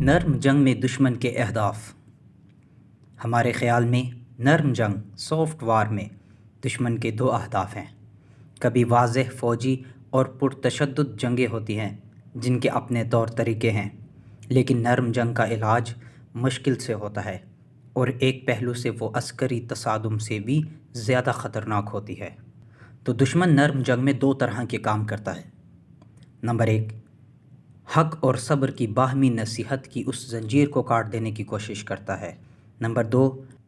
नर्म जंग में दुश्मन के अहदाफ। हमारे ख़्याल में नर्म जंग सॉफ्ट वार में दुश्मन के दो अहदाफ हैं। कभी वाज़ेह फ़ौजी और पुरतशद्दुद जंगें होती हैं जिनके अपने तौर तरीके हैं, लेकिन नर्म जंग का इलाज मुश्किल से होता है और एक पहलू से वो अस्करी तसादुम से भी ज़्यादा ख़तरनाक होती है। तो दुश्मन नर्म जंग में दो तरह के काम करता है। नंबर एक, हक़ और सब्र की बाहमी नसीहत की उस जंजीर को काट देने की कोशिश करता है। नंबर दो,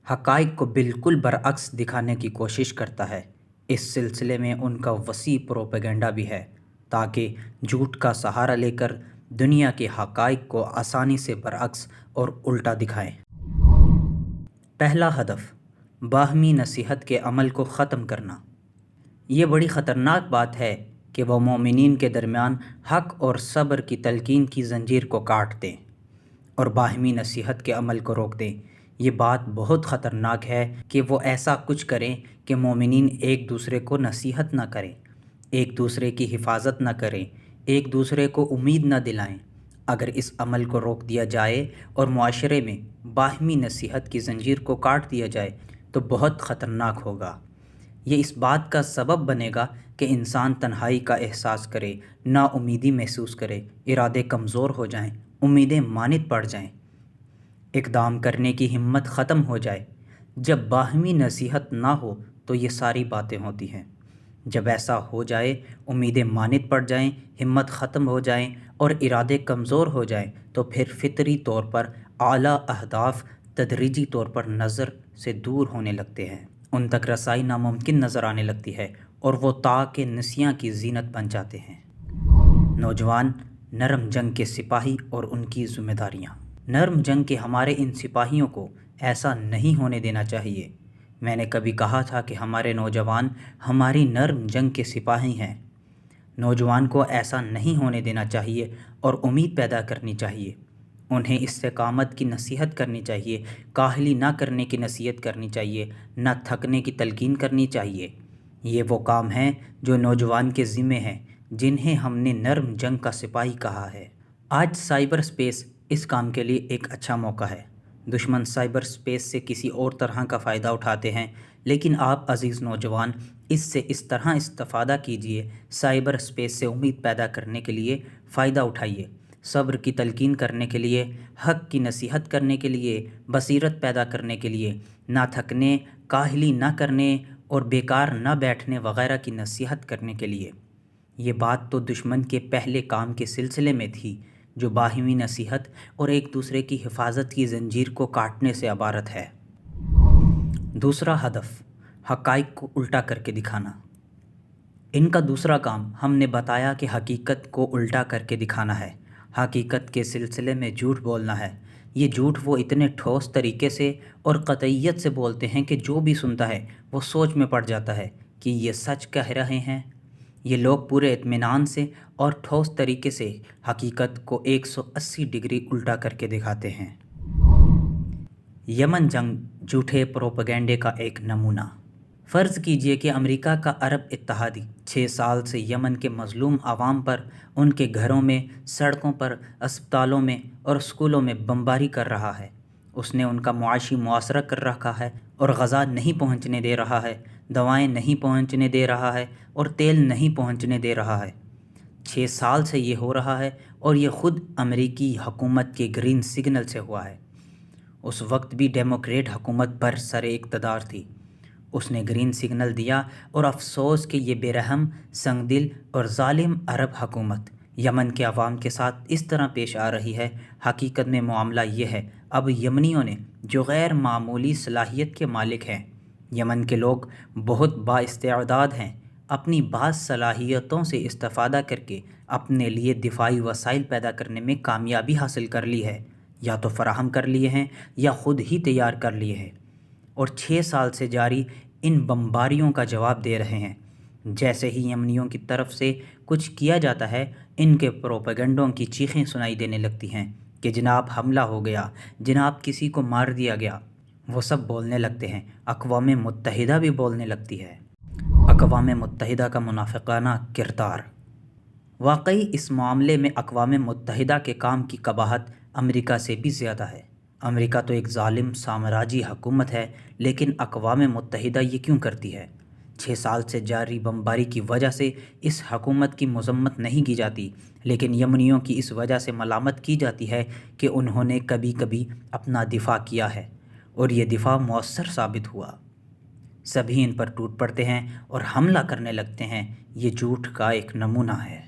हक़ाइक़ को बिल्कुल बरअक्स दिखाने की कोशिश करता है। इस सिलसिले में उनका वसी प्रोपेगेंडा भी है ताकि झूठ का सहारा लेकर दुनिया के हक़ाइक़ को आसानी से बरअक्स और उल्टा दिखाएं। पहला हदफ, बाहमी नसीहत के अमल को ख़त्म करना। ये बड़ी ख़तरनाक बात है कि वह मोमिनीन के दरमियान हक़ और सब्र की तलकीन की जंजीर को काट दें और बाहमी नसीहत के अमल को रोक दें। ये बात बहुत ख़तरनाक है कि वो ऐसा कुछ करें कि मोमिनीन एक दूसरे को नसीहत न करें, एक दूसरे की हिफाजत न करें, एक दूसरे को उम्मीद न दिलाएं। अगर इस अमल को रोक दिया जाए और मुआशरे में बाहमी नसीहत की जंजीर को काट दिया जाए तो बहुत ख़तरनाक होगा। ये इस बात का सबब बनेगा कि इंसान तन्हाई का एहसास करे, नाउमीदी महसूस करे, इरादे कमज़ोर हो जाएं, उम्मीदें मानित पड़ जाएं, इक़दाम करने की हिम्मत ख़त्म हो जाए। जब बाहमी नसीहत ना हो तो ये सारी बातें होती हैं। जब ऐसा हो जाए, उम्मीदें मानित पड़ जाएं, हिम्मत ख़त्म हो जाएं और इरादे कमज़ोर हो जाएं, तो फिर फितरी तौर पर आला अहदाफ तदरीजी तौर पर नज़र से दूर होने लगते हैं, उन तक रसाई नामुमकिन नज़र आने लगती है और वो ताक़ नसियाँ की ज़ीनत बन जाते हैं। नौजवान नरम जंग के सिपाही और उनकी ज़िम्मेदारियाँ। नरम जंग के हमारे इन सिपाहियों को ऐसा नहीं होने देना चाहिए। मैंने कभी कहा था कि हमारे नौजवान हमारी नरम जंग के सिपाही हैं। नौजवान को ऐसा नहीं होने देना चाहिए और उम्मीद पैदा करनी चाहिए। उन्हें इस्तेकामत की नसीहत करनी चाहिए, काहली ना करने की नसीहत करनी चाहिए, ना थकने की तलकीन करनी चाहिए। ये वो काम हैं जो नौजवान के ज़िम्मे हैं, जिन्हें हमने नरम जंग का सिपाही कहा है। आज साइबर स्पेस इस काम के लिए एक अच्छा मौका है। दुश्मन साइबर स्पेस से किसी और तरह का फ़ायदा उठाते हैं, लेकिन आप अज़ीज़ नौजवान इससे इस तरह इस्तेफ़ादा कीजिए, साइबर स्पेस से उम्मीद पैदा करने के लिए फ़ायदा उठाइए, सब्र की तलकीन करने के लिए, हक़ की नसीहत करने के लिए, बसीरत पैदा करने के लिए, ना थकने, काहली ना करने और बेकार ना बैठने वग़ैरह की नसीहत करने के लिए। ये बात तो दुश्मन के पहले काम के सिलसिले में थी जो बाहिमी नसीहत और एक दूसरे की हिफाजत की जंजीर को काटने से इबारत है। दूसरा हदफ, हक़ाइक़ को उल्टा करके दिखाना। इनका दूसरा काम हमने बताया कि हकीकत को उल्टा करके दिखाना है, हकीकत के सिलसिले में झूठ बोलना है। ये झूठ वो इतने ठोस तरीके से और क़तईयत से बोलते हैं कि जो भी सुनता है वो सोच में पड़ जाता है कि ये सच कह रहे हैं। ये लोग पूरे इत्मीनान से और ठोस तरीके से हकीकत को 180 डिग्री उल्टा करके दिखाते हैं। यमन जंग झूठे प्रोपेगेंडे का एक नमूना। फ़र्ज़ कीजिए कि अमेरिका का अरब इत्तेहादी 6 साल से यमन के मज़लूम आवाम पर उनके घरों में, सड़कों पर, अस्पतालों में और स्कूलों में बमबारी कर रहा है। उसने उनका मुआशी मुआसरा कर रखा है और ग़ज़ा नहीं पहुँचने दे रहा है, दवाएं नहीं पहुँचने दे रहा है और तेल नहीं पहुँचने दे रहा है। 6 साल से ये हो रहा है और ये ख़ुद अमेरिकी हुकूमत के ग्रीन सिग्नल से हुआ है। उस वक्त भी डेमोक्रेट हुकूमत बरसर इक़्तिदार थी। उसने ग्रीन सिग्नल दिया और अफसोस कि ये बेरहम, संगदिल और ज़ालिम अरब हुकूमत यमन के अवाम के साथ इस तरह पेश आ रही है। हकीकत में मामला ये है, अब यमनियों ने जो गैर मामूली सलाहियत के मालिक हैं, यमन के लोग बहुत बाइस्तेदाद हैं, अपनी बाज़ सलाहियतों से इस्तेफ़ादा करके अपने लिए दिफाई वसाइल पैदा करने में कामयाबी हासिल कर ली है, या तो फ़राहम कर लिए हैं या ख़ुद ही तैयार कर लिए हैं, और 6 साल से जारी इन बमबारियों का जवाब दे रहे हैं। जैसे ही यमनियों की तरफ से कुछ किया जाता है, इनके प्रोपेगेंडों की चीखें सुनाई देने लगती हैं कि जनाब हमला हो गया, जनाब किसी को मार दिया गया। वो सब बोलने लगते हैं। अक़वाम मुत्तहिदा भी बोलने लगती है। अक़वाम मुत्तहिदा का मुनाफ़िक़ाना किरदार। वाकई इस मामले में अक़वाम मुत्तहिदा के काम की कबाहत امریکہ سے بھی زیادہ ہے۔ امریکہ تو ایک ظالم سامراجی حکومت ہے، لیکن اقوام متحدہ یہ کیوں کرتی ہے؟ 6 سال سے جاری بمباری کی وجہ سے اس حکومت کی مذمت نہیں کی جاتی، لیکن یمنیوں کی اس وجہ سے ملامت کی جاتی ہے کہ انہوں نے کبھی کبھی اپنا دفاع کیا ہے اور یہ دفاع مؤثر ثابت ہوا۔ سبھی ان پر ٹوٹ پڑتے ہیں اور حملہ کرنے لگتے ہیں۔ یہ جھوٹ کا ایک نمونہ ہے۔